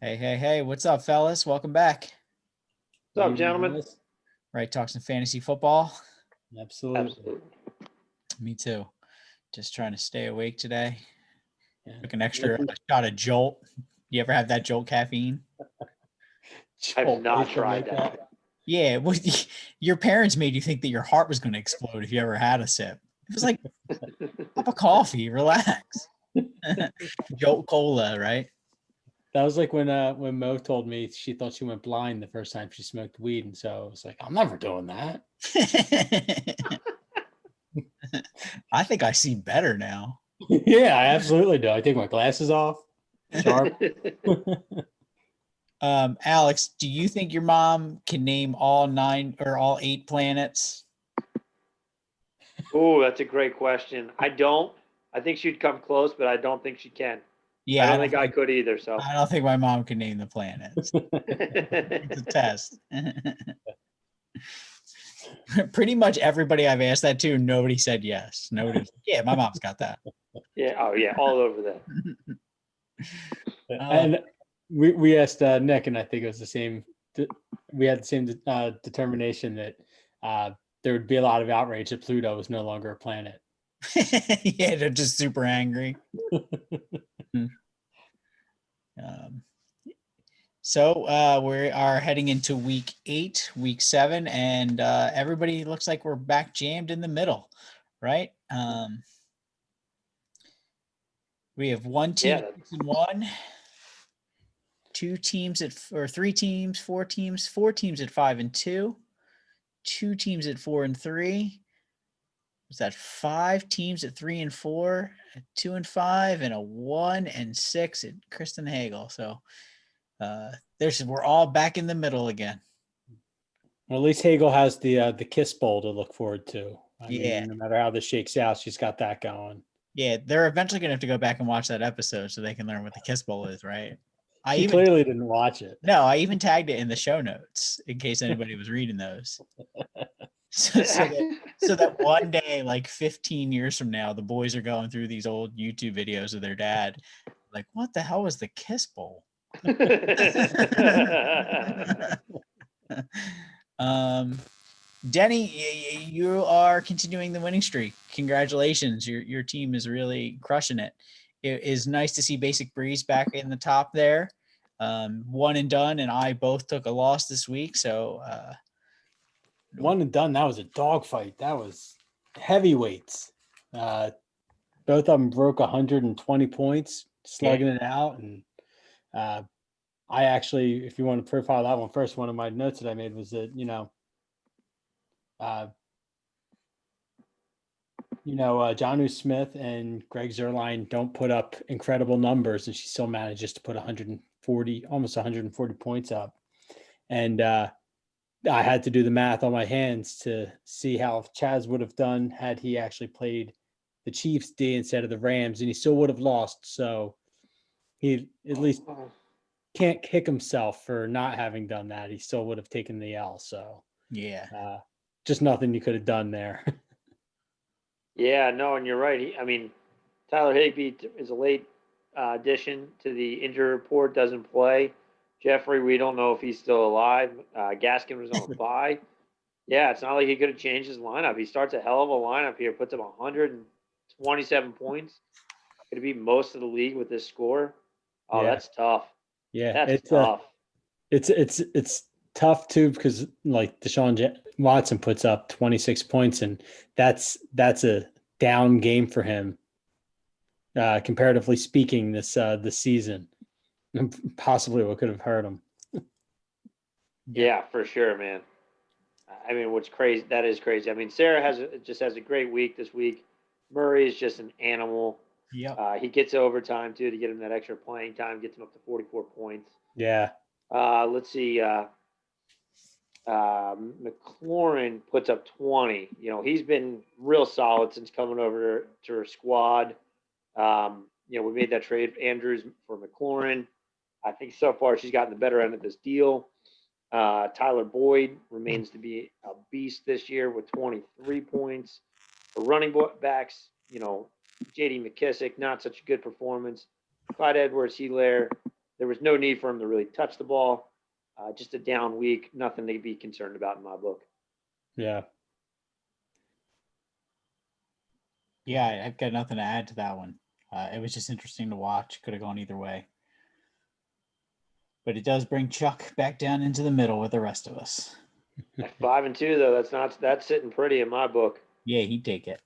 Hey, what's up, fellas? Welcome back. What's up, gentlemen? Right, talk some fantasy football. Absolutely. Me too. Just trying to stay awake today. Yeah. Took an extra shot of Jolt. You ever have that Jolt caffeine? I've not tried that. Yeah, your parents made you think that your heart was going to explode if you ever had a sip. It was like cup of coffee, relax. Jolt Cola, right? That was like when Mo told me she thought she went blind the first time she smoked weed, and so I was like, I'm never doing that. I think I see better now. Yeah, I absolutely do. I take my glasses off. Sharp. Alex, do you think your mom can name all 9 or all 8 planets? Oh, that's a great question. I don't. I think she'd come close, but I don't think she can. Yeah, I don't think I could either. So I don't think my mom can name the planets. It's a test. Pretty much everybody I've asked that to, nobody said yes. Nobody. Yeah, my mom's got that. Yeah. Oh, yeah. All over that. And we asked Nick, and I think it was the same. We had the same determination that there would be a lot of outrage that Pluto was no longer a planet. Yeah, they're just super angry. So we are heading into week 8, week 7, and everybody looks like we're back jammed in the middle, right? We have one team at 6-1, 2 teams or 3 teams, 4 teams, 4 teams at 5-2, 2 teams at 4-3. Was that 5 teams at 3-4, 2-5, and a 1-6 at Kristen Hagel? So we're all back in the middle again. Well, at least Hagel has the Kiss Bowl to look forward to. I Yeah. mean, no matter how this shakes out, she's got that going. Yeah, they're eventually gonna have to go back and watch that episode so they can learn what the Kiss Bowl is, right? She clearly didn't watch it. No, I even tagged it in the show notes in case anybody was reading those. So that one day, like 15 years from now, the boys are going through these old YouTube videos of their dad. Like, what the hell was the Kiss Bowl? Denny, you are continuing the winning streak. Congratulations. Your team is really crushing it. It is nice to see Basic Breeze back in the top there. One and done, and I both took a loss this week. So one and done. That was a dogfight. That was heavyweights. Both of them broke 120 points, slugging it out. And I actually, if you want to profile that one first, one of my notes that I made was that, Jonnu Smith and Greg Zuerlein don't put up incredible numbers, and she still manages to put almost 140 points up. And I had to do the math on my hands to see how Chaz would have done had he actually played the Chiefs D instead of the Rams, and he still would have lost. So he at least can't kick himself for not having done that. He still would have taken the L. So yeah, just nothing you could have done there. Yeah, no, and you're right. Tyler Higbee is a late addition to the injury report. Doesn't play. Jeffrey, we don't know if he's still alive. Gaskin was on a bye. Yeah, it's not like he could have changed his lineup. He starts a hell of a lineup here, puts up 127 points. Going to be most of the league with this score. Oh, yeah. That's tough. Yeah, that's tough. It's tough too because like Deshaun Watson puts up 26 points, and that's a down game for him, comparatively speaking. This season, possibly what could have hurt him. Yeah, for sure, man. I mean, what's crazy? That is crazy. I mean, Sarah has a great week this week. Murray is just an animal. Yeah. He gets overtime too to get him that extra playing time. Gets him up to 44 points. Yeah. Let's see. McLaurin puts up 20. He's been real solid since coming over to her squad. We made that trade Andrews for McLaurin. I think so far she's gotten the better end of this deal. Tyler Boyd remains to be a beast this year with 23 points. For running backs, J.D. McKissick, not such a good performance. Clyde Edwards-Helaire there was no need for him to really touch the ball. Just a down week, nothing to be concerned about in my book. Yeah. Yeah, I've got nothing to add to that one. It was just interesting to watch. Could have gone either way. But it does bring Chuck back down into the middle with the rest of us. At 5-2 though, that's sitting pretty in my book. Yeah, he'd take it.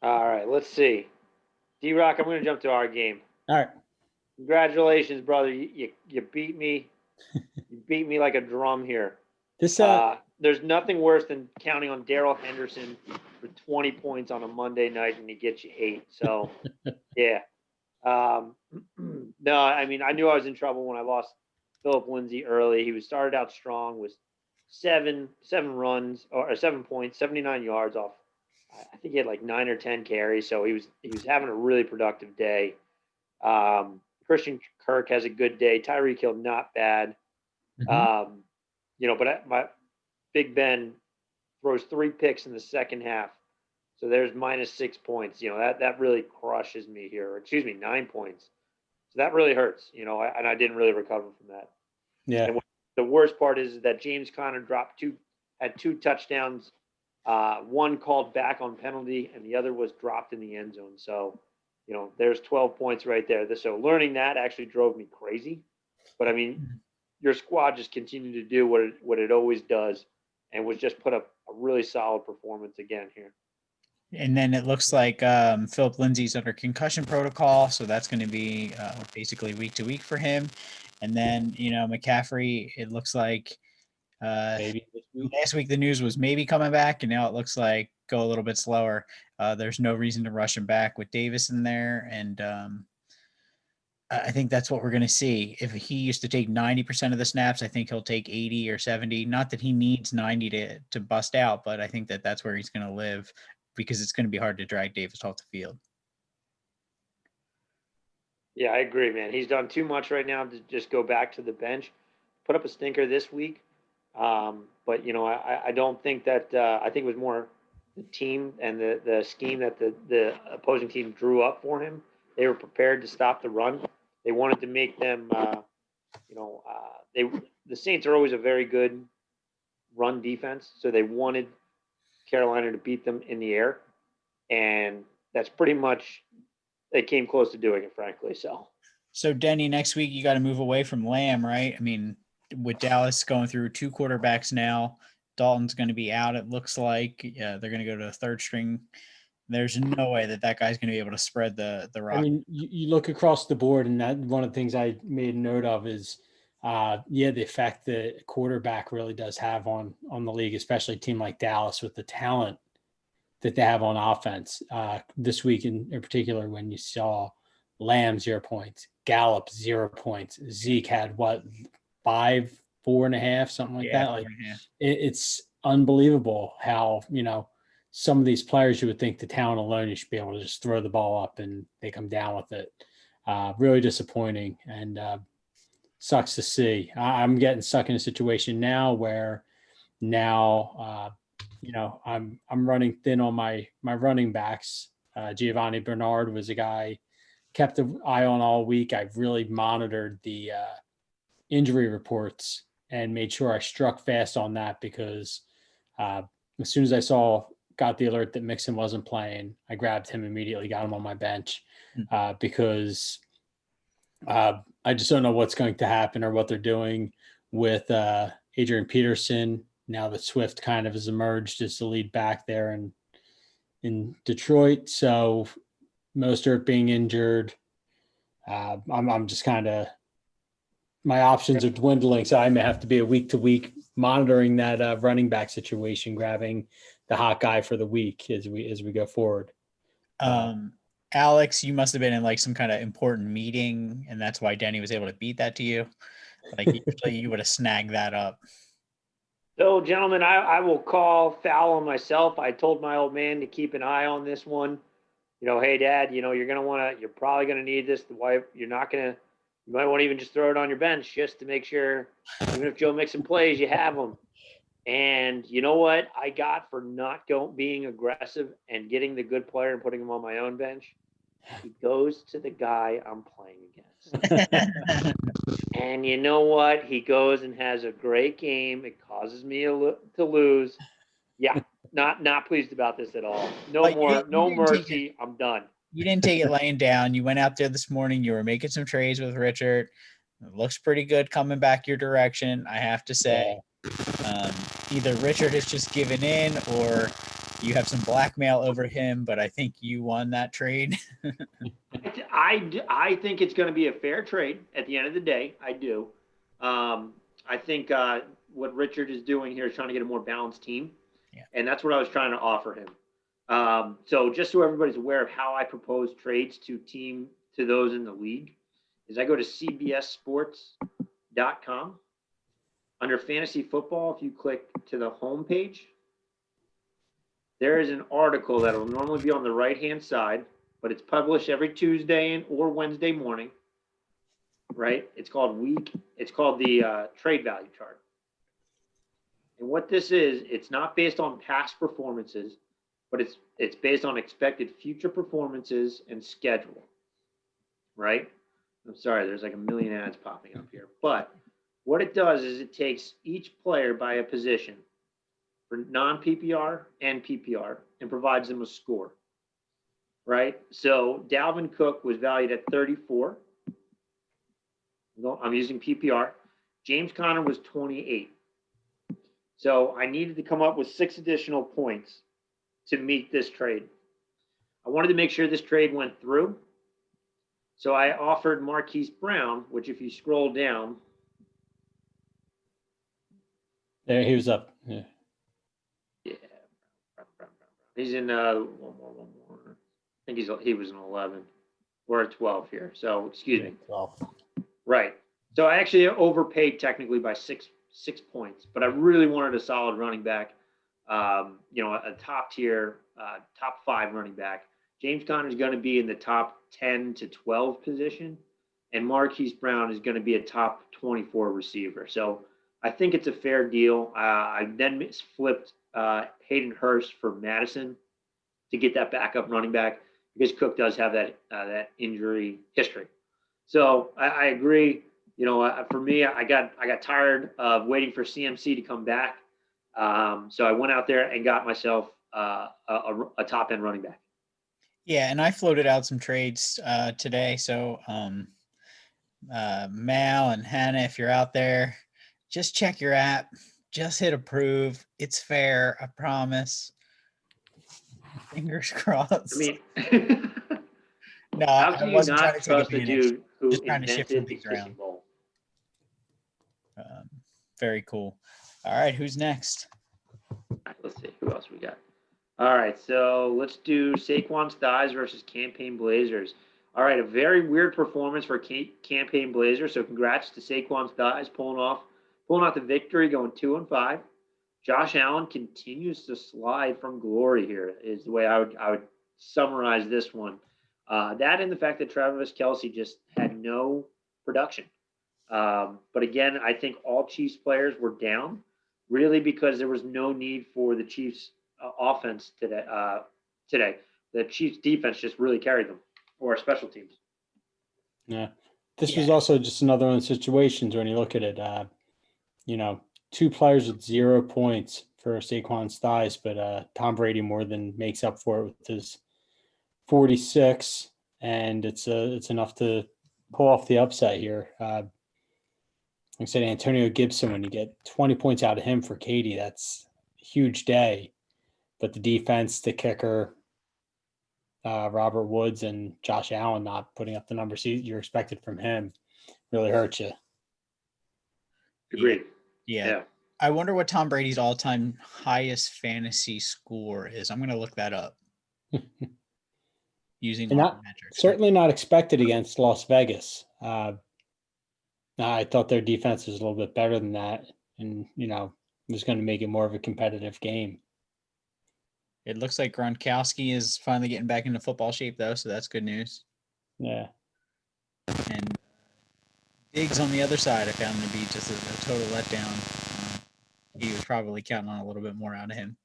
All right, let's see. D-Rock, I'm going to jump to our game. All right. Congratulations, brother. You beat me. You beat me like a drum here. This There's nothing worse than counting on Darrell Henderson for 20 points on a Monday night and he gets you 8. So, yeah. No, I mean, I knew I was in trouble when I lost Philip Lindsay early. He started out strong, was seven runs or 7 points, 79 yards off. I think he had like 9 or 10 carries, so he was having a really productive day. Christian Kirk has a good day. Tyreek Hill, not bad. Mhm. But my Big Ben throws 3 picks in the second half. So there's -6 points. That really crushes me here. Excuse me, 9 points. So that really hurts, and I didn't really recover from that. Yeah. And the worst part is that James Conner had 2 touchdowns, one called back on penalty, and the other was dropped in the end zone. So, there's 12 points right there. So learning that actually drove me crazy. But I mean, your squad just continued to do what it always does, and was just put up a really solid performance again here. And then it looks like Philip Lindsay's under concussion protocol, so that's going to be basically week to week for him. And then McCaffrey, it looks like Maybe this week. last week the news was maybe coming back, and now it looks like go a little bit slower. There's no reason to rush him back with Davis in there, and I think that's what we're going to see. If he used to take 90% of the snaps, I think he'll take 80 or 70. Not that he needs 90 to bust out, but I think that's where he's going to live, because it's going to be hard to drag Davis off the field. Yeah, I agree, man. He's done too much right now to just go back to the bench. Put up a stinker this week. But, I don't think that I think it was more the team and the scheme that the opposing team drew up for him. They were prepared to stop the run. They wanted to make them, the Saints are always a very good run defense. So they wanted Carolina to beat them in the air. And that's pretty much, they came close to doing it, frankly. So Denny, next week you got to move away from Lamb, right? I mean, with Dallas going through 2 quarterbacks now, Dalton's going to be out. It looks like they're going to go to a 3rd string. There's no way that guy's going to be able to spread the rock. I mean, you look across the board, and that one of the things I made note of is, the effect that quarterback really does have on the league, especially a team like Dallas with the talent that they have on offense. This week in particular, when you saw Lamb 0 points, Gallup 0 points, Zeke had 5, 4.5, something like that. Like it's unbelievable how some of these players, you would think the talent alone, you should be able to just throw the ball up and they come down with it. Really disappointing, and sucks to see. I'm getting stuck in a situation now where I'm running thin on my running backs. Giovanni Bernard was a guy kept an eye on all week. I've really monitored the injury reports and made sure I struck fast on that, because as soon as I got the alert that Mixon wasn't playing, I grabbed him immediately, got him on my bench, because I just don't know what's going to happen or what they're doing with Adrian Peterson now that Swift kind of has emerged as the lead back there in Detroit. So Mostert being injured, I'm just kind of, my options are dwindling. So I may have to be a week to week monitoring that running back situation, grabbing the hot guy for the week as we go forward. Alex, you must have been in like some kind of important meeting, and that's why Denny was able to beat that to you. Like usually you would have snagged that up. So, gentlemen, I will call foul on myself. I told my old man to keep an eye on this one. Hey, Dad, you're probably going to need this. The wife, you might want to even just throw it on your bench just to make sure, even if Joe Mixon plays, you have him. And you know what I got for not being aggressive and getting the good player and putting him on my own bench? He goes to the guy I'm playing against. And you know what? He goes and has a great game. It causes me to lose. Yeah, not pleased about this at all. No mercy. I'm done. You didn't take it laying down. You went out there this morning. You were making some trades with Richard. It looks pretty good coming back your direction, I have to say. Either Richard has just given in or you have some blackmail over him, but I think you won that trade. I think it's going to be a fair trade at the end of the day. I do. I think what Richard is doing here is trying to get a more balanced team. Yeah. And that's what I was trying to offer him. So just so everybody's aware of how I propose trades to those in the league is I go to cbssports.com. Under fantasy football, if you click to the home page, there is an article that will normally be on the right-hand side, but it's published every Tuesday or Wednesday morning, right? It's called the trade value chart. And what this is, it's not based on past performances, but it's based on expected future performances and schedule, right? I'm sorry, there's like a million ads popping up here. But what it does is it takes each player by a position for non-PPR and PPR and provides them a score, right? So Dalvin Cook was valued at 34. I'm using PPR. James Conner was 28. So I needed to come up with 6 additional points to meet this trade. I wanted to make sure this trade went through. So I offered Marquise Brown, which if you scroll down. There, he was up. Yeah. He's in one more. I think he was an 11. We're at 12 here. So excuse me. 12. Right. So I actually overpaid technically by six points, but I really wanted a solid running back. A top tier, top 5 running back. James Conner is going to be in the top 10 to 12 position, and Marquise Brown is going to be a top 24 receiver. So I think it's a fair deal. I then flipped Hayden Hurst for Madison to get that backup running back because Cook does have that injury history. So I agree. For me, I got tired of waiting for CMC to come back. So I went out there and got myself a top end running back. Yeah, and I floated out some trades today. So Mal and Hannah, if you're out there, just check your app. Just hit approve. It's fair. I promise. Fingers crossed. I mean, no, how I can you wasn't not trying to take trust the advantage. dude who Just trying to shift some invented the things around. kissing bowl? Very cool. All right, who's next? All right, let's see who else we got. All right, so let's do Saquon's thighs versus Campaign Blazers. All right, a very weird performance for Campaign Blazers. So congrats to Saquon's thighs pulling out the victory, going 2-5. Josh Allen continues to slide from glory here, is the way I would summarize this one. That and the fact that Travis Kelce just had no production. But again, I think all Chiefs players were down, really because there was no need for the Chiefs offense today. The Chiefs defense just really carried them, or special teams. Yeah, this was also just another one of the situations when you look at it. 2 players with 0 points for Saquon's thighs, but Tom Brady more than makes up for it with his 46, and it's enough to pull off the upset here. Like I said, Antonio Gibson, when you get 20 points out of him for Katie, that's a huge day. But the defense, the kicker, Robert Woods and Josh Allen not putting up the numbers you're expected from him really hurts you. Agreed. Yeah. I wonder what Tom Brady's all-time highest fantasy score is. I'm going to look that up. Using metrics. Certainly not expected against Las Vegas. I thought their defense was a little bit better than that, and was going to make it more of a competitive game. It looks like Gronkowski is finally getting back into football shape, though, so that's good news. Yeah. And Diggs on the other side, I found him to be just a total letdown. He was probably counting on a little bit more out of him.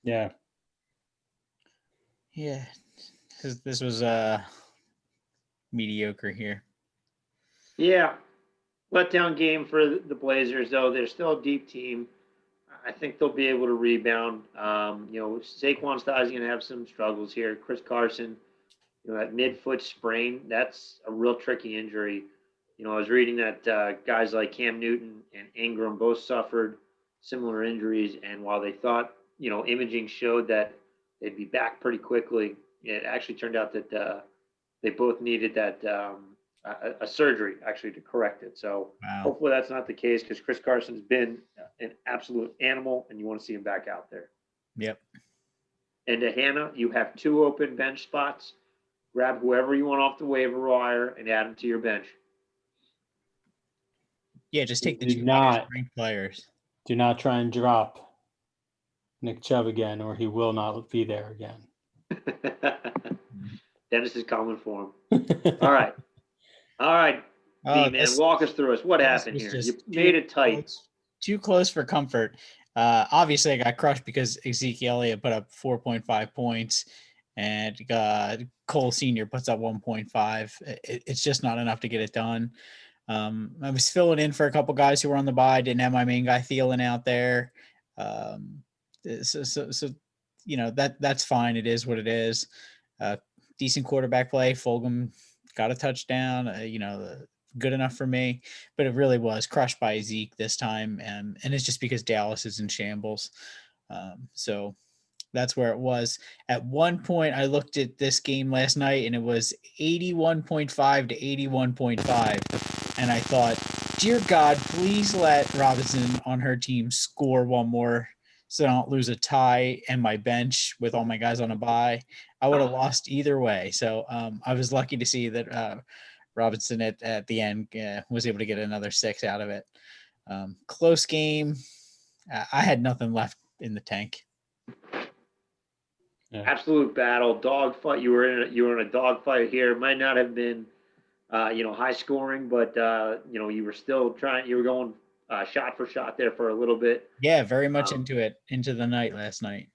Yeah. Yeah. This was mediocre here. Yeah. Letdown game for the Blazers, though. They're still a deep team. I think they'll be able to rebound. Saquon Styles is going to have some struggles here. Chris Carson, that mid-foot sprain, that's a real tricky injury. I was reading that guys like Cam Newton and Ingram both suffered similar injuries, and while they thought, imaging showed that they'd be back pretty quickly, it actually turned out that they both needed that a surgery actually to correct it. So Hopefully that's not the case, because Chris Carson's been an absolute animal, and you want to see him back out there. Yep. And to Hannah, you have 2 open bench spots. Grab whoever you want off the waiver wire and add them to your bench. Yeah, just take the Do 2 not- ranked players. Do not try and drop Nick Chubb again, or he will not be there again. Dennis is coming for him. All right. D-man, walk us through us. What happened here? You made it tight. Too close for comfort. Obviously, I got crushed because Ezekiel Elliott put up 4.5 points, and Cole Sr. puts up 1.5. It's just not enough to get it done. I was filling in for a couple guys who were on the bye. Didn't have my main guy Thielen out there. So that's fine. It is what it is. Decent quarterback play. Fulgham got a touchdown. Good enough for me, but it really was crushed by Zeke this time, and it's just because Dallas is in shambles. So that's where it was. At one point, I looked at this game last night, and it was 81.5 to 81.5, and I thought, dear God, please let Robinson on her team score one more so I don't lose a tie and my bench with all my guys on a bye. I would have lost either way. So I was lucky to see that Robinson at the end was able to get another 6 out of it. Close game. I had nothing left in the tank. Yeah. Absolute battle, dogfight. You were in a dogfight here. It might not have been, high scoring, but you were still trying. You were going shot for shot there for a little bit. Yeah, very much into the night last night.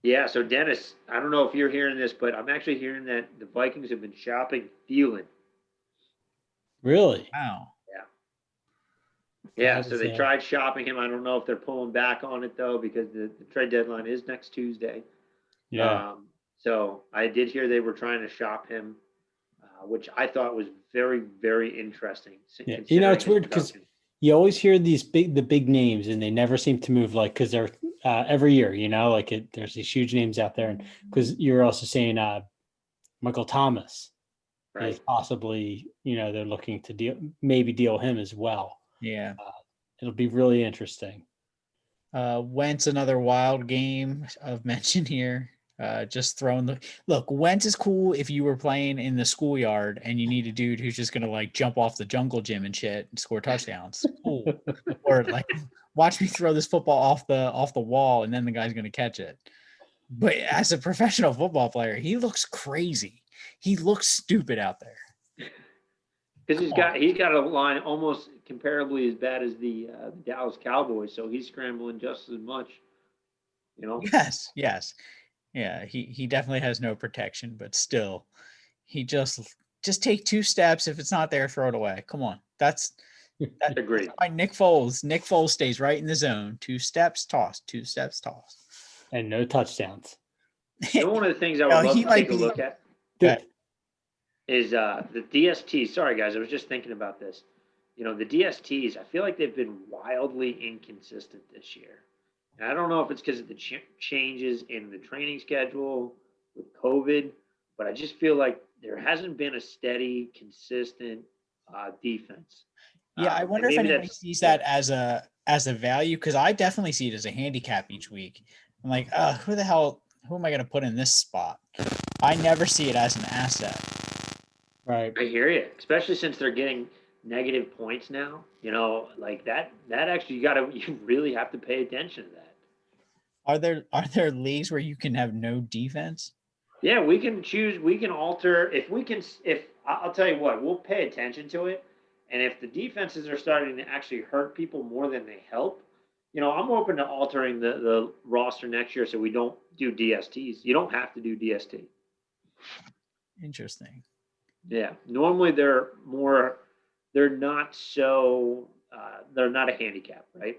Yeah. So Dennis, I don't know if you're hearing this, but I'm actually hearing that the Vikings have been shopping Thielen. Really? Wow. Yeah, so they tried shopping him. I don't know if they're pulling back on it, though, because the trade deadline is next Tuesday. Yeah. So I did hear they were trying to shop him, which I thought was very, very interesting. Yeah. It's weird because you always hear the big names, and they never seem to move, because they're every year, there's these huge names out there. And because you're also saying Michael Thomas. Right. Is possibly, they're looking to deal him as well. Yeah. It'll be really interesting. Wentz, another wild game of mention here. Just throwing look, Wentz is cool if you were playing in the schoolyard and you need a dude who's just gonna jump off the jungle gym and shit and score touchdowns. Cool. Or watch me throw this football off the wall and then the guy's gonna catch it. But as a professional football player, he looks crazy. He looks stupid out there. Because he's got a line almost comparably as bad as the Dallas Cowboys, so he's scrambling just as much. Yes. Yeah, he definitely has no protection, but still, he just take 2 steps. If it's not there, throw it away. Come on, that's agreed. That's why Nick Foles stays right in the zone. 2 steps, toss. 2 steps, toss, and no touchdowns. One of the things I would love to take a look at. Is the DSTs. Sorry, guys. I was just thinking about this. The DSTs, I feel like they've been wildly inconsistent this year. And I don't know if it's because of the changes in the training schedule with COVID, but I just feel like there hasn't been a steady, consistent defense. Yeah, I wonder if anybody sees that as a value, because I definitely see it as a handicap each week. I'm like, who am I going to put in this spot? I never see it as an asset. Right. I hear you, especially since they're getting negative points now. That actually you really have to pay attention to that. Are there leagues where you can have no defense? Yeah, we can choose. We can alter if I'll tell you what, we'll pay attention to it. And if the defenses are starting to actually hurt people more than they help, I'm open to altering the roster next year so we don't do DSTs. You don't have to do DST. Interesting. Yeah. Normally they're not they're not a handicap, right?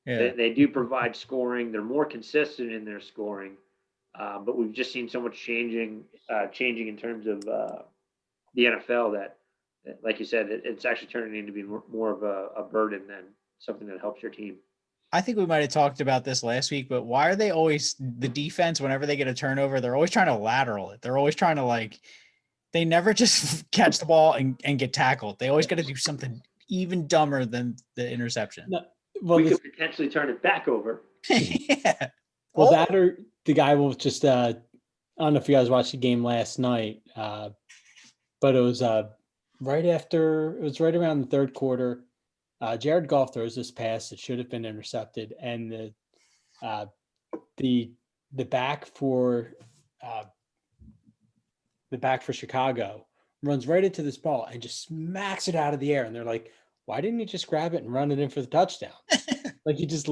Yeah. They do provide scoring. They're more consistent in their scoring. But we've just seen so much changing in terms of the NFL that, like you said, it's actually turning into be more of a burden than something that helps your team. I think we might have talked about this last week, but why are they always the defense whenever they get a turnover, they're always trying to lateral it. They're always trying to they never just catch the ball and get tackled. They always got to do something even dumber than the interception. No, well, we could potentially turn it back over. Yeah. Well, that or the guy will just I don't know if you guys watched the game last night, but it was right around the third quarter. Jared Goff throws this pass that should have been intercepted, and the back for Chicago runs right into this ball and just smacks it out of the air. And they're like, why didn't he just grab it and run it in for the touchdown? Like he just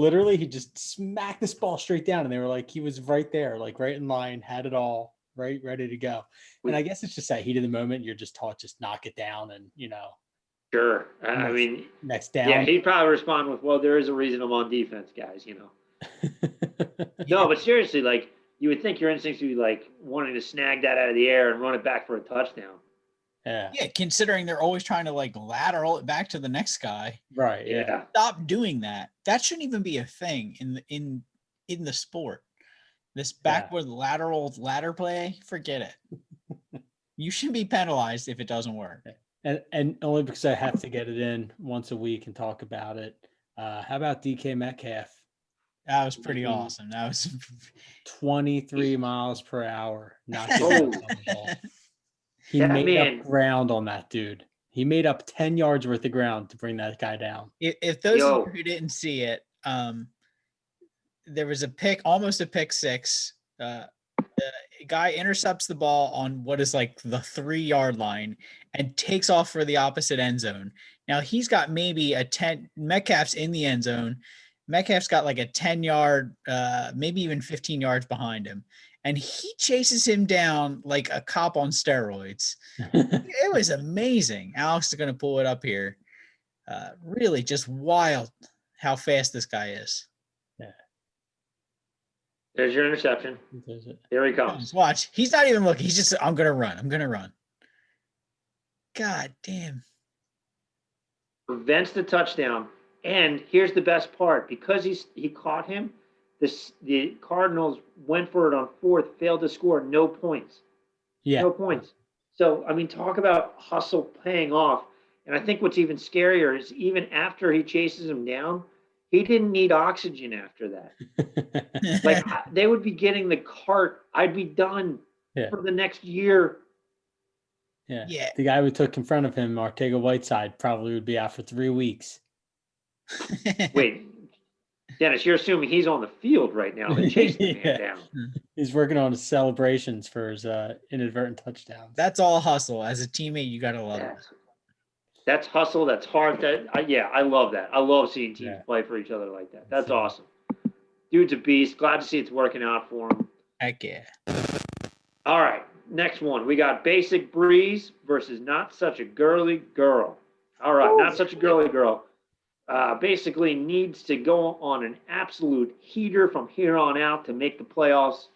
smacked this ball straight down. And they were like, he was right there, like right in line, had it all right, ready to go. And I guess it's just that heat of the moment. You're just taught, just knock it down. And, Sure. I mean, next down. Yeah, he'd probably respond with, well, there is a reason I'm on defense, guys, No, but seriously, like, you would think your instincts would be like wanting to snag that out of the air and run it back for a touchdown. Yeah, considering they're always trying to lateral it back to the next guy. Right. Yeah. Stop doing that. That shouldn't even be a thing in the sport. This backward lateral ladder play, forget it. You shouldn't be penalized if it doesn't work. And only because I have to get it in once a week and talk about it. How about DK Metcalf? That was pretty awesome. That was 23 miles per hour. Not He that made up ground on that dude. He made up 10 yards worth of ground to bring that guy down. If those of you who didn't see it, there was almost a pick six. The guy intercepts the ball on what is like the 3-yard line and takes off for the opposite end zone. Now he's got maybe Metcalf's in the end zone. Metcalf's got like a 10-yard, maybe even 15 yards behind him. And he chases him down like a cop on steroids. It was amazing. Alex is going to pull it up here. Really just wild how fast this guy is. Yeah. There's your interception. Here he comes. Watch. He's not even looking. He's just, I'm going to run. God damn. Prevents the touchdown. And here's the best part. Because he caught him, the Cardinals went for it on fourth, failed to score, no points. Yeah. No points. So, I mean, talk about hustle paying off. And I think what's even scarier is even after he chases him down, he didn't need oxygen after that. Like, they would be getting the cart. I'd be done for the next year. Yeah. The guy who took in front of him, Ortega Whiteside, probably would be out for 3 weeks. Wait, Dennis, you're assuming he's on the field right now and chasing the man down. He's working on his celebrations for his inadvertent touchdowns. That's all hustle. As a teammate, you got to love it. That's hustle. That's hard. I love that. I love seeing teams play for each other like that. That's awesome. Dude's a beast. Glad to see it's working out for him. Heck yeah. All right. Next one. We got Basic Breeze versus Not Such a Girly Girl. All right. Not Such a Girly Girl. Basically needs to go on an absolute heater from here on out to make the playoffs.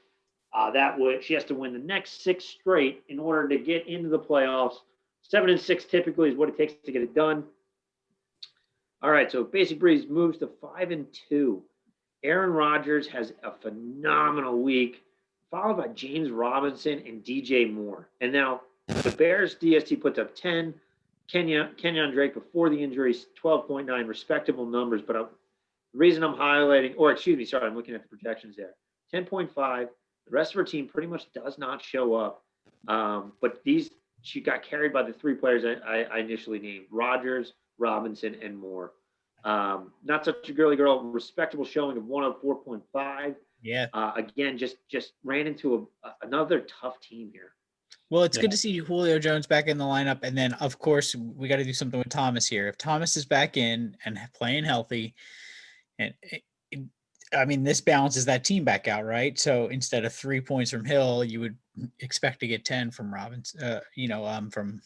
She has to win the next 6 straight in order to get into the playoffs. 7-6 typically is what it takes to get it done. All right, so Basic Breeze moves to 5-2. Aaron Rodgers has a phenomenal week, followed by James Robinson and DJ Moore. And now the Bears DST puts up 10. Kenyon Drake before the injuries, 12.9, respectable numbers. But the reason I'm highlighting, I'm looking at the projections there. 10.5. The rest of her team pretty much does not show up. But she got carried by the 3 players I initially named: Rodgers, Robinson, and Moore. Not Such a Girly Girl, respectable showing of 104.5. Yeah. Again, just ran into another tough team here. Well, it's good to see Julio Jones back in the lineup. And then, of course, we got to do something with Thomas here. If Thomas is back in and playing healthy, and I mean, this balances that team back out, right? So instead of 3 points from Hill, you would expect to get 10 from Robbins, from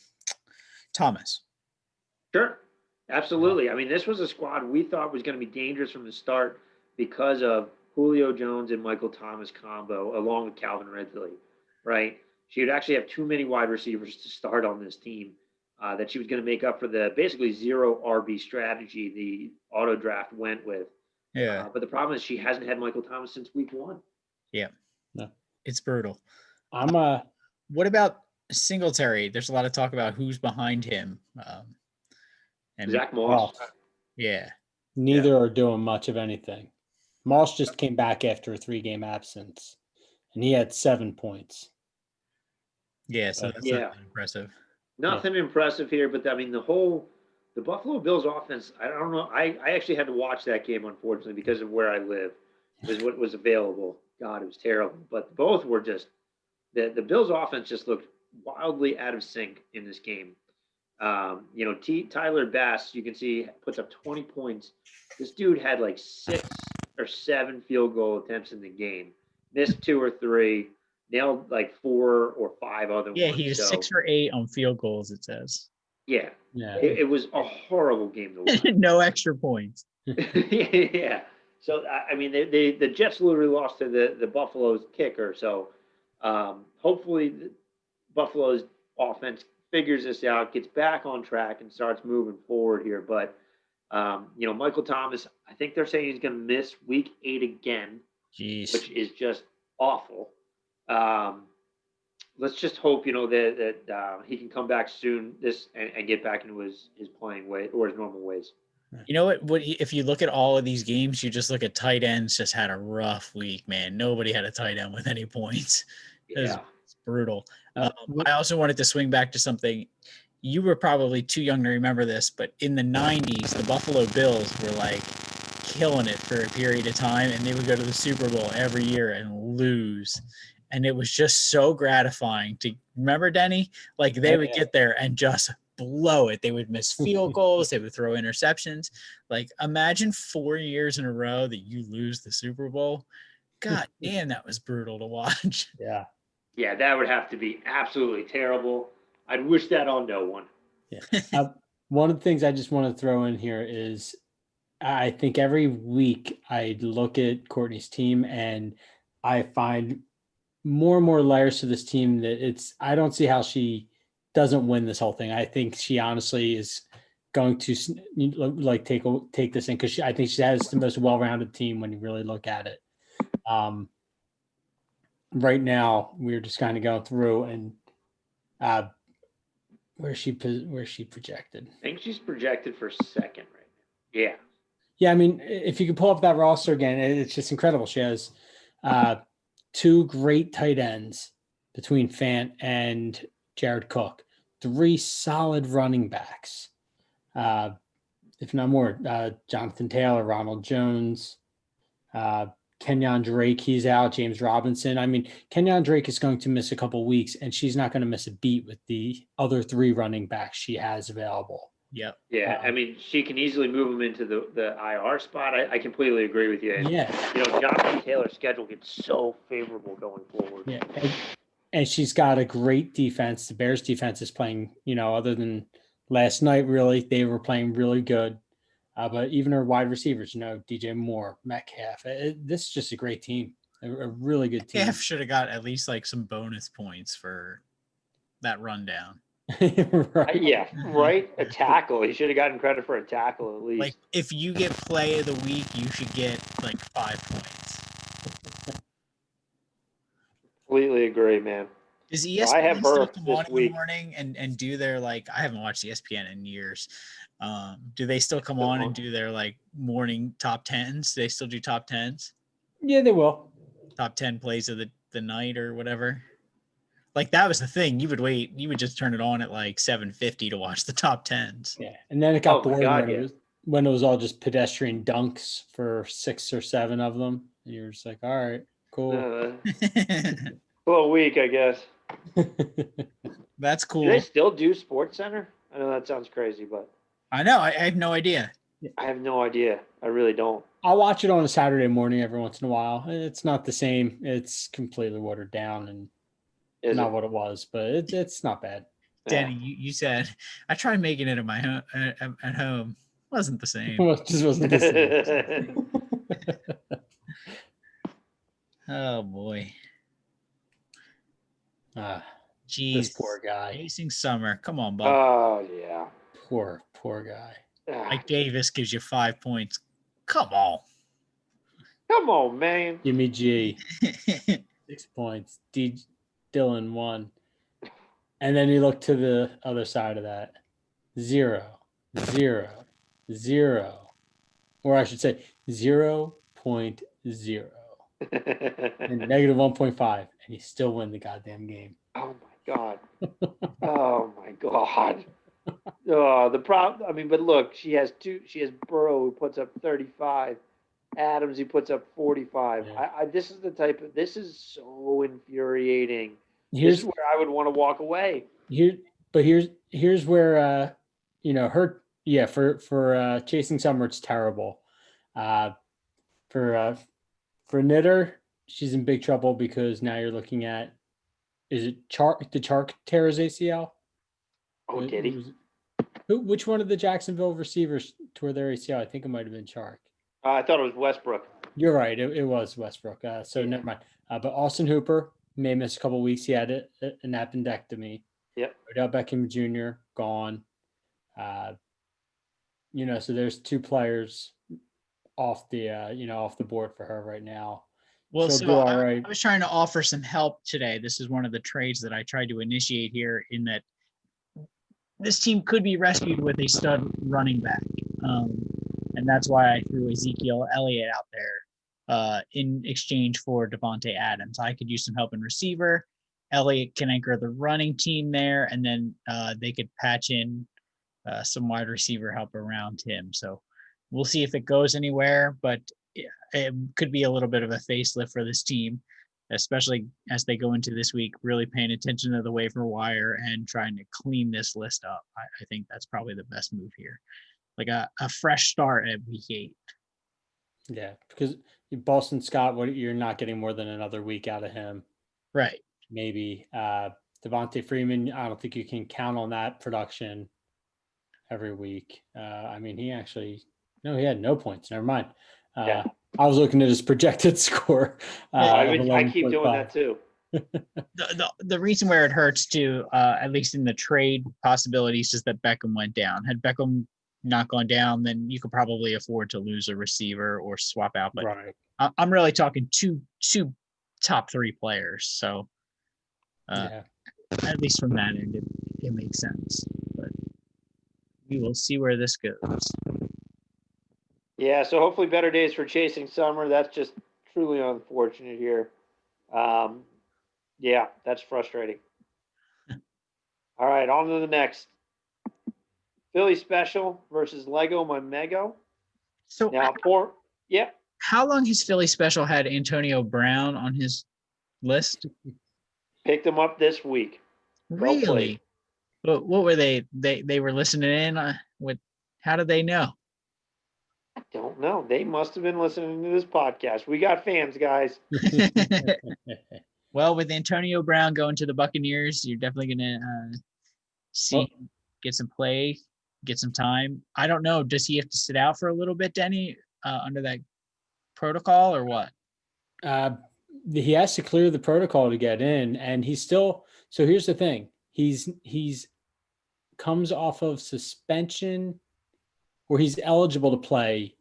Thomas. Sure. Absolutely. I mean, this was a squad we thought was going to be dangerous from the start because of Julio Jones and Michael Thomas combo, along with Calvin Ridley, right? She would actually have too many wide receivers to start on this team that she was going to make up for the basically zero RB strategy the auto draft went with. Yeah. But the problem is she hasn't had Michael Thomas since week 1. Yeah. No. It's brutal. What about Singletary? There's a lot of talk about who's behind him. And Zach Moss. Yeah. Neither are doing much of anything. Moss just came back after a 3-game absence, and he had 7 points. Yeah, so that's not impressive. Nothing impressive here, but I mean, the Buffalo Bills offense, I don't know. I actually had to watch that game, unfortunately, because of where I live. It was what was available. God, it was terrible. But both were just the Bills offense just looked wildly out of sync in this game. Tyler Bass, you can see, puts up 20 points. This dude had like 6 or 7 field goal attempts in the game. Missed 2 or 3, nailed like 4 or 5 other ones. Yeah, he was 6 or 8 on field goals, it says. Yeah. It was a horrible game to watch. No extra points. Yeah. So, I mean, the Jets literally lost to the Buffalo's kicker. So, hopefully Buffalo's offense figures this out, gets back on track, and starts moving forward here. But, Michael Thomas, I think they're saying he's going to miss week 8 again, which is just awful. Let's just hope, that he can come back soon and get back into his playing way or his normal ways. You know what? If you look at all of these games, you just look at tight ends. Just had a rough week, man. Nobody had a tight end with any points. It's brutal. I also wanted to swing back to something. You were probably too young to remember this, but in the 90s, the Buffalo Bills were like killing it for a period of time, and they would go to the Super Bowl every year and lose. And it was just so gratifying to remember, Denny. Like they would get there and just blow it. They would miss field goals. They would throw interceptions. Like imagine 4 years in a row that you lose the Super Bowl. God damn, that was brutal to watch. Yeah. Yeah, that would have to be absolutely terrible. I'd wish that on no one. Yeah. One of the things I just want to throw in here is I think every week I look at Courtney's team and I find more and more layers to this team that I don't see how she doesn't win this whole thing. I think she honestly is going to like take this in because I think she has the most well-rounded team when you really look at it. Right now we're just kind of going through and where's she projected? I think she's projected for second right now. Yeah. Yeah, I mean, if you could pull up that roster again, it's just incredible. She has 2 great tight ends between Fant and Jared Cook, 3 solid running backs, if not more. Jonathan Taylor, Ronald Jones, Kenyon Drake, he's out. James Robinson. I mean, Kenyon Drake is going to miss a couple weeks, and she's not going to miss a beat with the other 3 running backs she has available. Yep. Yeah, I mean, she can easily move them into the IR spot. I completely agree with you. And, Jonathan Taylor's schedule gets so favorable going forward. Yeah, and she's got a great defense. The Bears defense is playing, other than last night, really, they were playing really good. But even her wide receivers, DJ Moore, Metcalf, this is just a great team, a really good team. Metcalf should have got at least like some bonus points for that rundown. Right. Yeah, right. A tackle. He should have gotten credit for a tackle at least. Like if you get play of the week, you should get like 5 points. Completely agree, man. Does ESPN I have her still come on in the week. morning and do their I haven't watched ESPN in years. Do they still come on and do their morning top 10s? Do they still do top 10s? Yeah, they will. Top 10 plays of the night or whatever. That was the thing. You would just turn it on at 7:50 to watch the top 10s. Yeah. And then it got boring when it was all just pedestrian dunks for 6 or 7 of them. And you were just like, all right, cool. Well, a week, I guess. That's cool. Do they still do Sports Center? I know that sounds crazy, but I know. I have no idea. I have no idea. I really don't. I'll watch it on a Saturday morning every once in a while. It's not the same. It's completely watered down and not what it was, but it's not bad. Danny, you said I tried making it at my home at home. Wasn't the same. It just wasn't the same. Oh boy. Jeez. This poor guy. Chasing Summer. Come on, bud. Oh yeah. Poor guy. Mike Davis gives you 5 points. Come on. Come on, man. Jimmy G. 6 points. Dylan 1. And then you look to the other side of that. 0, 0, 0. Or I should say 0.0. And negative 1.5. And you still win the goddamn game. Oh my God. Oh my God. Oh, the problem. I mean, but look, she has Burrow who puts up 35, Adams who puts up 45. Yeah. This is so infuriating. This is where I would want to walk away. Here's where for Chasing Summer it's terrible. For Knitter, she's in big trouble because now you're looking at, is it Chark tear his ACL? Oh, did he? Which one of the Jacksonville receivers tore their ACL? I think it might have been Chark. I thought it was Westbrook. You're right. It was Westbrook. Never mind. But Austin Hooper may miss a couple of weeks. He had an appendectomy. Yep. Odell Beckham Jr. gone. So there's 2 players off the board for her right now. Well, She'll so do all right. I was trying to offer some help today. This is one of the trades that I tried to initiate here, in that this team could be rescued with a stud running back. And that's why I threw Ezekiel Elliott out there in exchange for Devontae Adams. I could use some help in receiver. Elliott can anchor the running team there, and then they could patch in some wide receiver help around him. So we'll see if it goes anywhere, but it could be a little bit of a facelift for this team, especially as they go into this week, really paying attention to the waiver wire and trying to clean this list up. I think that's probably the best move here. Like a fresh start at week 8. Yeah, because Boston Scott, you're not getting more than another week out of him. Right. Maybe Devontae Freeman, I don't think you can count on that production every week. He had no points. Never mind. Yeah. I was looking at his projected score. I keep doing that too. The reason where it hurts too, at least in the trade possibilities, is that Beckham went down. Had Beckham not gone down, then you could probably afford to lose a receiver or swap out. But right. I'm really talking two top 3 players. So at least from that end, it makes sense. But we will see where this goes. Yeah, so hopefully better days for Chasing Summer. That's just truly unfortunate here. Yeah, that's frustrating. All right, on to the next. Philly Special versus Lego My Mego. So now, how long has Philly Special had Antonio Brown on his list? Picked him up this week. Really? But what were they? They were listening in. How did they know? I don't know. They must have been listening to this podcast. We got fans, guys. Well, with Antonio Brown going to the Buccaneers, you're definitely going to see him get some play, get some time. I don't know. Does he have to sit out for a little bit, Denny, under that protocol, or what? He has to clear the protocol to get in, and he's still. So here's the thing: he's comes off of suspension, where he's eligible to play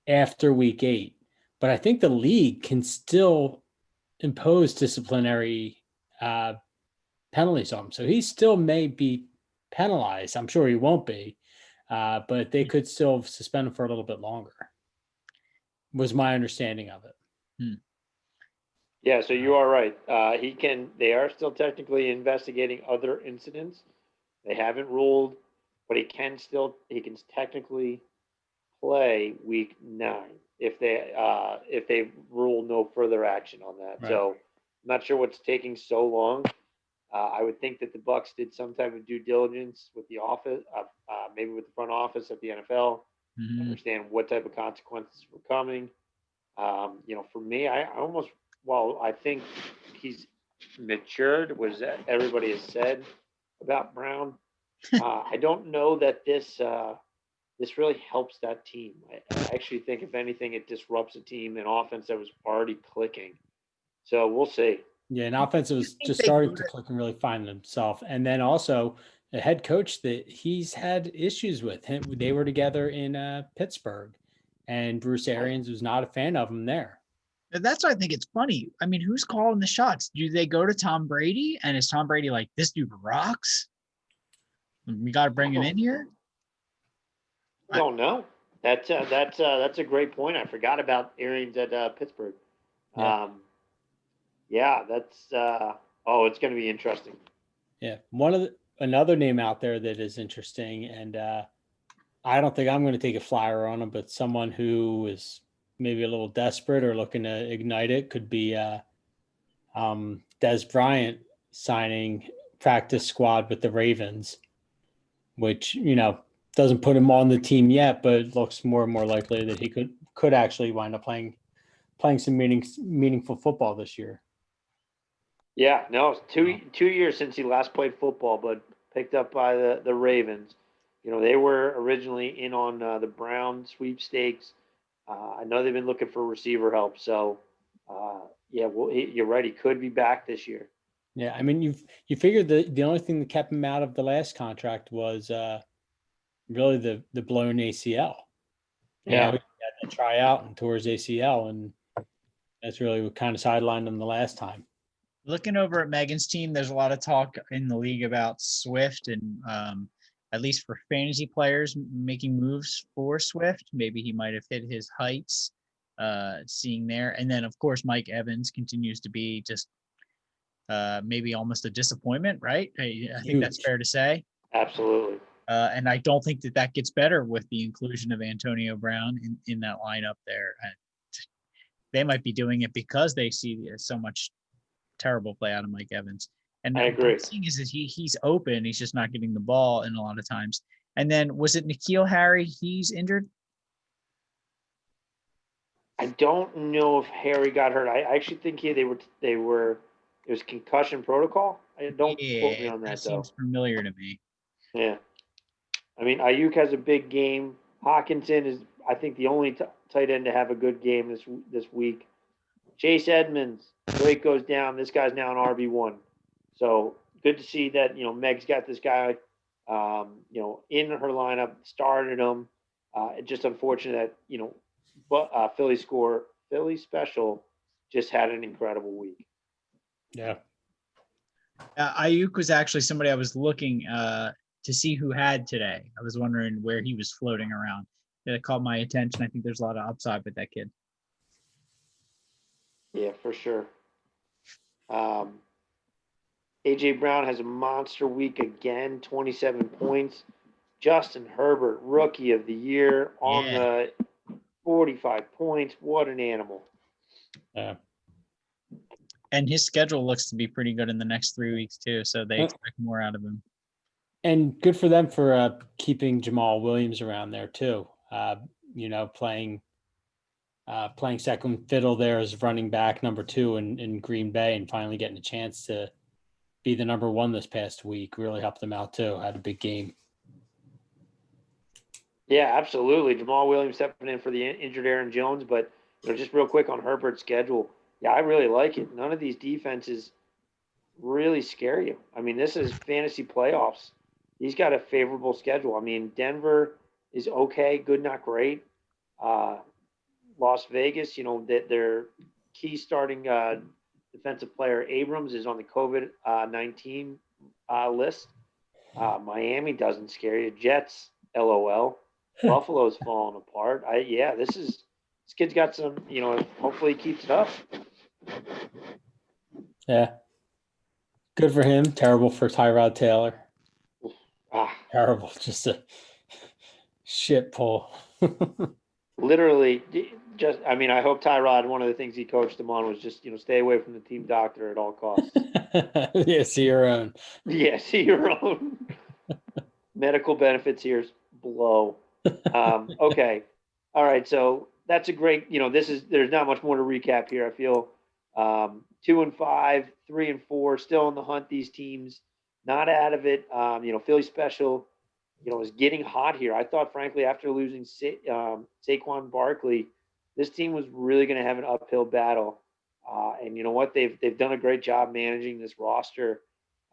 after week 8. But I think the league can still impose disciplinary penalties on him. So he still may be penalized. I'm sure he won't be, but they could still suspend him for a little bit longer, was my understanding of it. Yeah, so you are right. They are still technically investigating other incidents. They haven't ruled, but he can technically play week 9 if they rule no further action on that. Right. So I'm not sure what's taking so long. I would think that the Bucs did some type of due diligence with the office, maybe with the front office at the NFL, understand what type of consequences were coming. For me, I almost, well, I think he's matured, was that everybody has said about Brown. I don't know that this really helps that team. I actually think, if anything, it disrupts a team, an offense that was already clicking. So we'll see. Yeah, and offense was just starting to click and really find himself. And then also a head coach that he's had issues with. Him, they were together in Pittsburgh, and Bruce Arians was not a fan of him there. That's why I think it's funny. I mean, who's calling the shots? Do they go to Tom Brady? And is Tom Brady like, this dude rocks? We got to bring him in here? I don't know. That's a great point. I forgot about Arians at Pittsburgh. That's it's going to be interesting. Yeah, another name out there that is interesting, and I don't think I'm going to take a flyer on him, but someone who is maybe a little desperate or looking to ignite it could be Des Bryant signing practice squad with the Ravens, which doesn't put him on the team yet, but it looks more and more likely that he could actually wind up playing some meaningful football this year. Yeah, no, it's 2 years since he last played football, but picked up by the Ravens. They were originally in on the Brown sweepstakes. I know they've been looking for receiver help, so you're right. He could be back this year. Yeah, I mean, you figured the only thing that kept him out of the last contract was really the blown ACL. Yeah, he had to try out and tore his ACL, and that's really what kind of sidelined him the last time. Looking over at Megan's team, there's a lot of talk in the league about Swift and at least for fantasy players making moves for Swift. Maybe he might have hit his heights, seeing there. And then, of course, Mike Evans continues to be just maybe almost a disappointment, right? I think that's fair to say. Absolutely. And I don't think that gets better with the inclusion of Antonio Brown in that lineup there. They might be doing it because they see so much terrible play out of Mike Evans. And I agree. The thing is he's open. He's just not getting the ball in a lot of times. And then was it N'Keal Harry? He's injured. I don't know if Harry got hurt. I actually think they were. It was concussion protocol. I don't quote me on that though. Seems familiar to me. Yeah, I mean Ayuk has a big game. Hawkinson is, I think, the only tight end to have a good game this week. Chase Edmonds, Drake goes down. This guy's now an RB1. So good to see that, Meg's got this guy, in her lineup, started him. It's just unfortunate that, but Philly special just had an incredible week. Yeah. Ayuk was actually somebody I was looking to see who had today. I was wondering where he was floating around. It caught my attention. I think there's a lot of upside with that kid. Yeah, for sure. A.J. Brown has a monster week again, 27 points. Justin Herbert, rookie of the year, on the 45 points. What an animal. Yeah. And his schedule looks to be pretty good in the next 3 weeks too, so they expect more out of him. And good for them for keeping Jamal Williams around there too. Playing second fiddle there as running back number 2 in Green Bay, and finally getting a chance to be the number 1 this past week really helped them out too. Had a big game. Yeah, absolutely. Jamal Williams stepping in for the injured Aaron Jones, but just real quick on Herbert's schedule. Yeah, I really like it. None of these defenses really scare you. I mean, this is fantasy playoffs. He's got a favorable schedule. I mean, Denver is okay, good, not great. Las Vegas, their key starting defensive player Abrams is on the COVID-19 list. Miami doesn't scare you. Jets, LOL. Buffalo's falling apart. This kid's got some, hopefully he keeps it up. Yeah. Good for him. Terrible for Tyrod Taylor. Terrible. Just a shit pull. Literally, I hope Tyrod, one of the things he coached him on was just, stay away from the team doctor at all costs. Yeah, see your own. Yeah, see your own. Medical benefits here blow. Okay. All right. So that's a great, there's not much more to recap here. I feel 2-5, 3-4, still in the hunt, these teams, not out of it. Philly Special, is getting hot here. I thought, frankly, after losing Saquon Barkley, this team was really going to have an uphill battle. And you know what? They've done a great job managing this roster.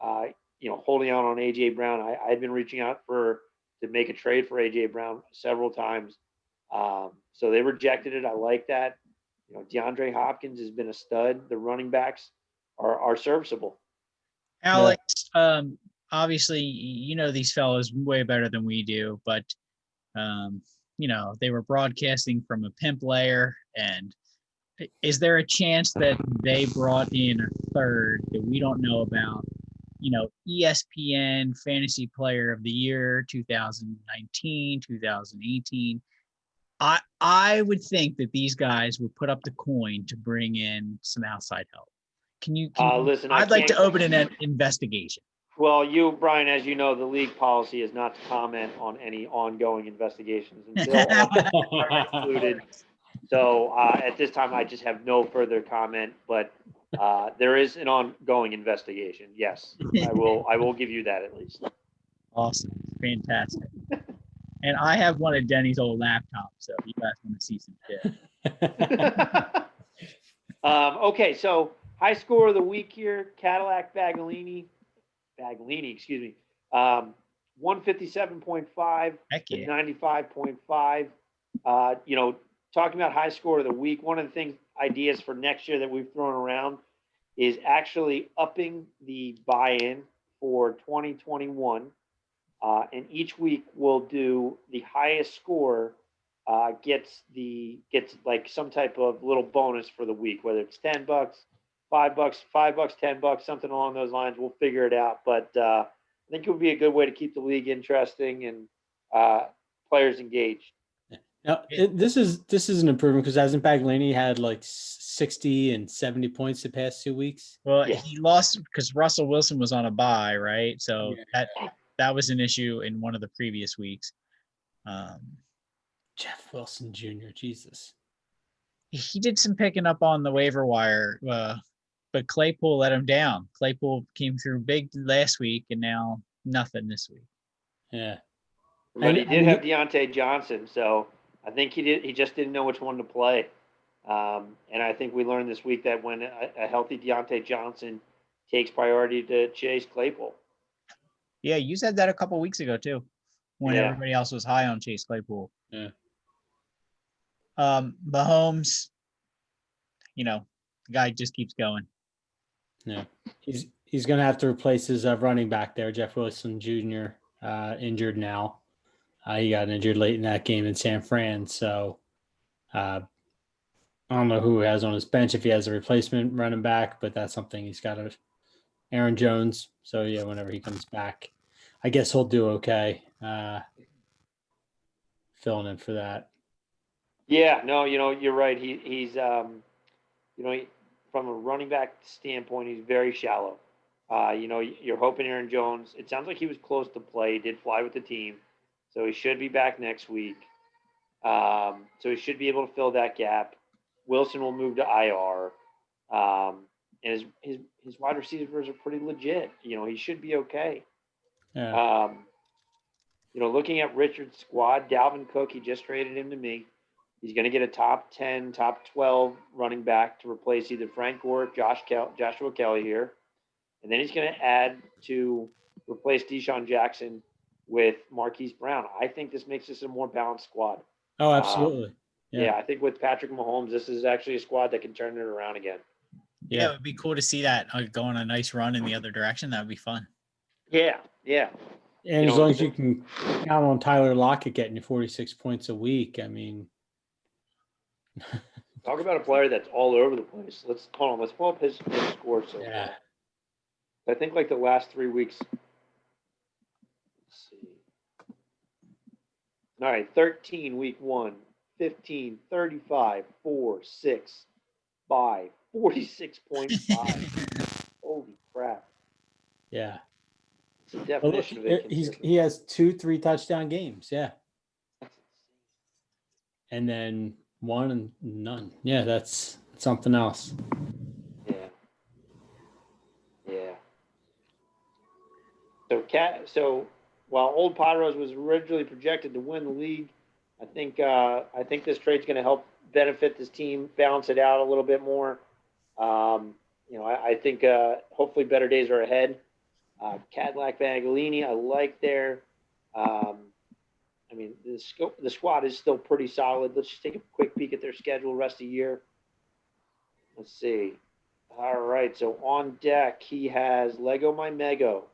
Holding out on AJ Brown. I'd been reaching out to make a trade for AJ Brown several times. So they rejected it. I like that. DeAndre Hopkins has been a stud. The running backs are serviceable. Alex, obviously, these fellows way better than we do, but they were broadcasting from a pimp layer. And is there a chance that they brought in a third that we don't know about? ESPN Fantasy Player of the Year 2019, 2018. I would think that these guys would put up the coin to bring in some outside help. Can you listen? I'd like to open an investigation. Well, Brian, as you know, the league policy is not to comment on any ongoing investigations until all are concluded. So at this time, I just have no further comment. But there is an ongoing investigation. Yes, I will give you that at least. Awesome, fantastic. And I have one of Denny's old laptops, so if you guys want to see some shit. Okay, so high score of the week here: Cadillac Baglini, excuse me, 157.5 to 95.5. Talking about high score of the week, one of the ideas for next year that we've thrown around is actually upping the buy-in for 2021. And each week we'll do the highest score gets like some type of little bonus for the week, whether it's $10, $5, $10, something along those lines. We'll figure it out. But I think it would be a good way to keep the league interesting and players engaged. Now, this is an improvement because hasn't Baglini had like 60 and 70 points the past 2 weeks? Well, he lost because Russell Wilson was on a bye, right? So that was an issue in one of the previous weeks. Jeff Wilson Jr., Jesus. He did some picking up on the waiver wire, but Claypool let him down. Claypool came through big last week, and now nothing this week. Yeah. But he did have Deontay Johnson, so I think he just didn't know which one to play. And I think we learned this week that when a healthy Deontay Johnson takes priority to Chase Claypool. Yeah, you said that a couple weeks ago too, when everybody else was high on Chase Claypool. Yeah. Mahomes, the guy just keeps going. Yeah, he's going to have to replace his running back there, Jeff Wilson Jr., injured now. He got injured late in that game in San Fran, so I don't know who he has on his bench if he has a replacement running back, but that's something he's got to – Aaron Jones. So, yeah, whenever he comes back, I guess he'll do okay filling in for that. Yeah, no, you're right. He's from a running back standpoint, he's very shallow. You're hoping Aaron Jones. It sounds like he was close to play. He did fly with the team, so he should be back next week. So he should be able to fill that gap. Wilson will move to IR, and his wide receivers are pretty legit. He should be okay. Yeah. Looking at Richard's squad, Dalvin Cook, he just traded him to me. He's going to get a top 10, top 12 running back to replace either Frank Gore, Joshua Kelly here. And then he's going to add to replace Deshaun Jackson with Marquise Brown. I think this makes this a more balanced squad. Oh, absolutely. Yeah, I think with Patrick Mahomes, this is actually a squad that can turn it around again. Yeah, it would be cool to see that go on a nice run in the other direction. That would be fun. Yeah. And as long as you can count on Tyler Lockett getting you 46 points a week, I mean. Talk about a player that's all over the place. Let's pull up his score. So yeah. I think like the last 3 weeks. Let's see. All right, 13 week 1, 15, 35, 4, 6, 5, 46.5. Holy crap. Yeah. It's a definition of it. He has 2 3 touchdown games. Yeah. That's and then 1 and none. Yeah, that's something else. Yeah. So while Old Pyros was originally projected to win the league, I think this trade's going to help benefit this team, balance it out a little bit more. I think hopefully better days are ahead. Cadillac Baglini, I like there. The squad is still pretty solid. Let's just take a quick peek at their schedule rest of the year. Let's see. All right, so on deck, he has Lego My Mego.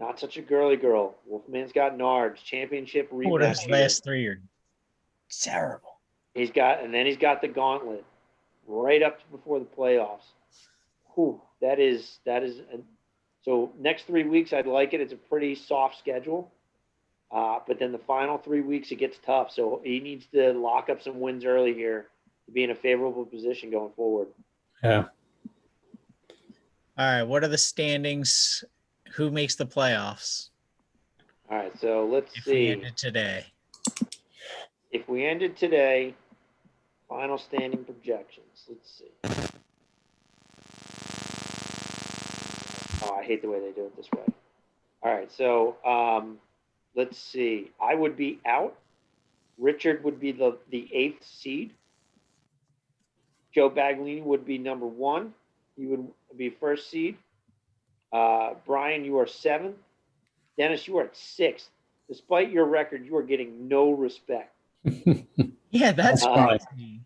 Not Such a Girly Girl. Wolfman's got Nards. Championship rematch. Those last three are terrible. He's got the Gauntlet right up before the playoffs. Whew, that is. So next 3 weeks, I'd like it. It's a pretty soft schedule. But then the final 3 weeks, it gets tough. So he needs to lock up some wins early here to be in a favorable position going forward. Yeah. All right. What are the standings? Who makes the playoffs? All right. So let's see. We ended today. If we ended today, final standing projections. Let's see. Oh, I hate the way they do it this way. All right. So let's see. I would be out. Richard would be the 8th seed. Joe Baglini would be number 1. He would be 1st seed. Brian, you are 7th. Dennis, you are at 6th. Despite your record, you are getting no respect. Yeah, that's crazy.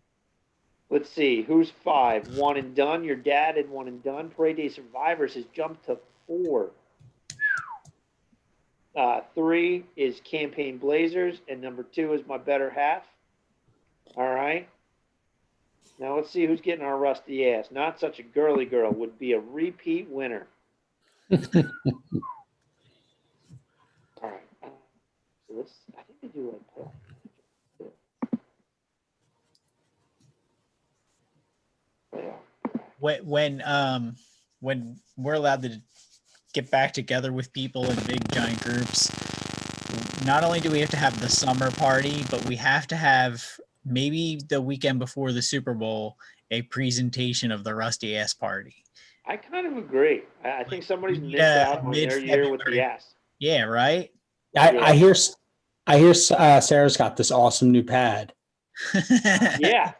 Let's see. Who's 5? One and done. Your dad had 1 and done. Parade Day Survivors has jumped to 4. 3 is Campaign Blazers, and number 2 is My Better Half. All right. Now let's see who's getting our rusty ass. Not Such a Girly Girl would be a repeat winner. All right. So I think they do like when we're allowed to get back together with people in big giant groups, not only do we have to have the summer party, but we have to have maybe the weekend before the Super Bowl a presentation of the rusty ass party. I kind of agree. I think somebody's missed out on their year with the ass. Yeah, right. I hear Sarah's got this awesome new pad. Yeah.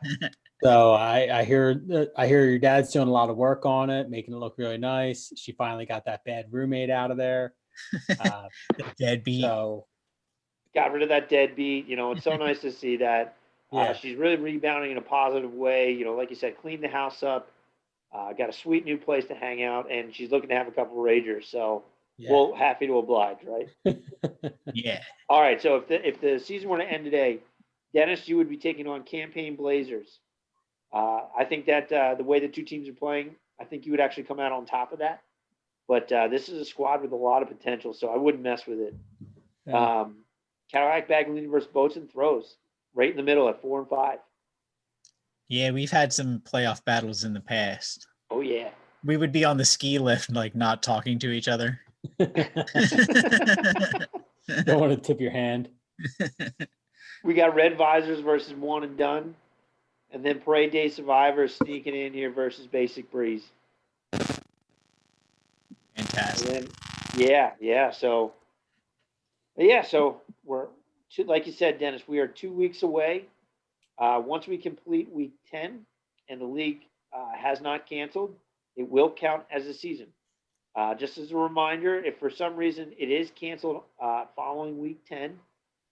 So I hear your dad's doing a lot of work on it, making it look really nice. She finally got that bad roommate out of there. Deadbeat. So got rid of that deadbeat. It's so nice to see that. She's really rebounding in a positive way. Like you said, cleaned the house up, got a sweet new place to hang out, and she's looking to have a couple of ragers. So we're happy to oblige, right? Yeah. All right. So if the season were to end today, Dennis, you would be taking on Campaign Blazers. I think that the way the two teams are playing, I think you would actually come out on top of that. But this is a squad with a lot of potential, so I wouldn't mess with it. Yeah. Cadillac Baglini versus Boats and Throws, right in the middle at 4 and 5. Yeah, we've had some playoff battles in the past. Oh yeah. We would be on the ski lift, like not talking to each other. Don't want to tip your hand. We got Red Visors versus One and Done. And then Parade Day Survivors sneaking in here versus Basic Breeze. Fantastic. So we're, like you said, Dennis, we are 2 weeks away. Once we complete week 10 and the league has not canceled, it will count as a season. Just as a reminder, if for some reason it is canceled following week 10,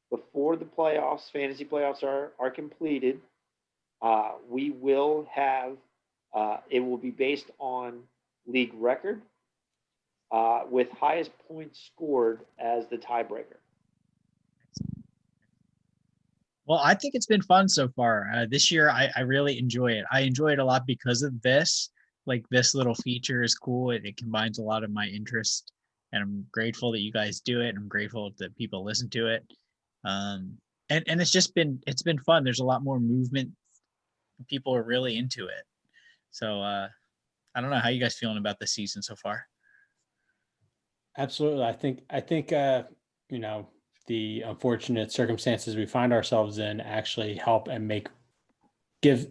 before the playoffs, fantasy playoffs are completed, we will have, it will be based on league record with highest points scored as the tiebreaker. Well, I think it's been fun so far. This year, I really enjoy it. I enjoy it a lot because of this. Like, this little feature is cool. It combines a lot of my interest, and I'm grateful that you guys do it. I'm grateful that people listen to it. And it's been fun. There's a lot more movement. People are really into it. So I don't know how you guys feeling about this season so far. Absolutely. I think the unfortunate circumstances we find ourselves in actually help and give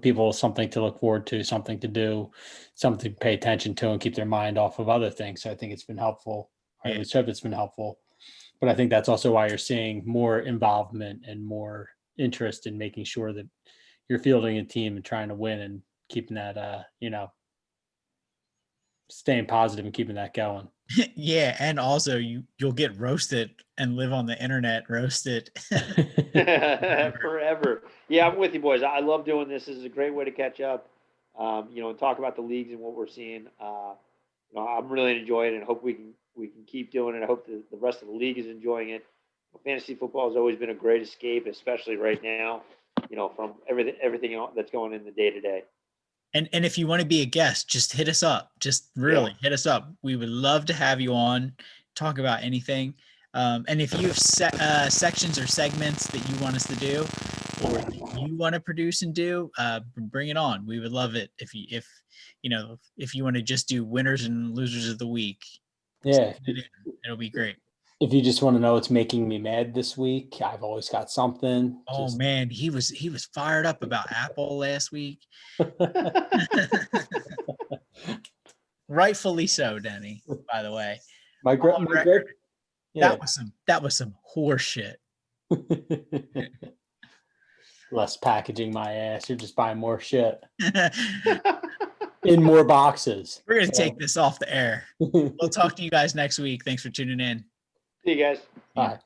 people something to look forward to, something to do, something to pay attention to, and keep their mind off of other things. So I think it's been helpful. I at least hope it's been helpful. But I think that's also why you're seeing more involvement and more interest in making sure that you're fielding a team and trying to win and keeping that, staying positive and keeping that going. Yeah, and also you'll get roasted and live on the internet roasted forever. Yeah, I'm with you, boys. I love doing this. This is a great way to catch up, and talk about the leagues and what we're seeing. I'm really enjoying it, and hope we can keep doing it. I hope the rest of the league is enjoying it. Fantasy football has always been a great escape, especially right now. From everything that's going in the day to day. And if you want to be a guest, just hit us up. Just really hit us up. We would love to have you on, talk about anything. And if you have sections or segments that you want us to do, or you want to produce and do, bring it on. We would love it if you want to just do winners and losers of the week. Yeah, it'll be great. If you just want to know what's making me mad this week, I've always got something. Oh man, he was fired up about Apple last week. Rightfully so, Denny. By the way, that was some horse shit. Less packaging my ass. You're just buying more shit in more boxes. We're gonna take this off the air. We'll talk to you guys next week. Thanks for tuning in. See you guys. Bye.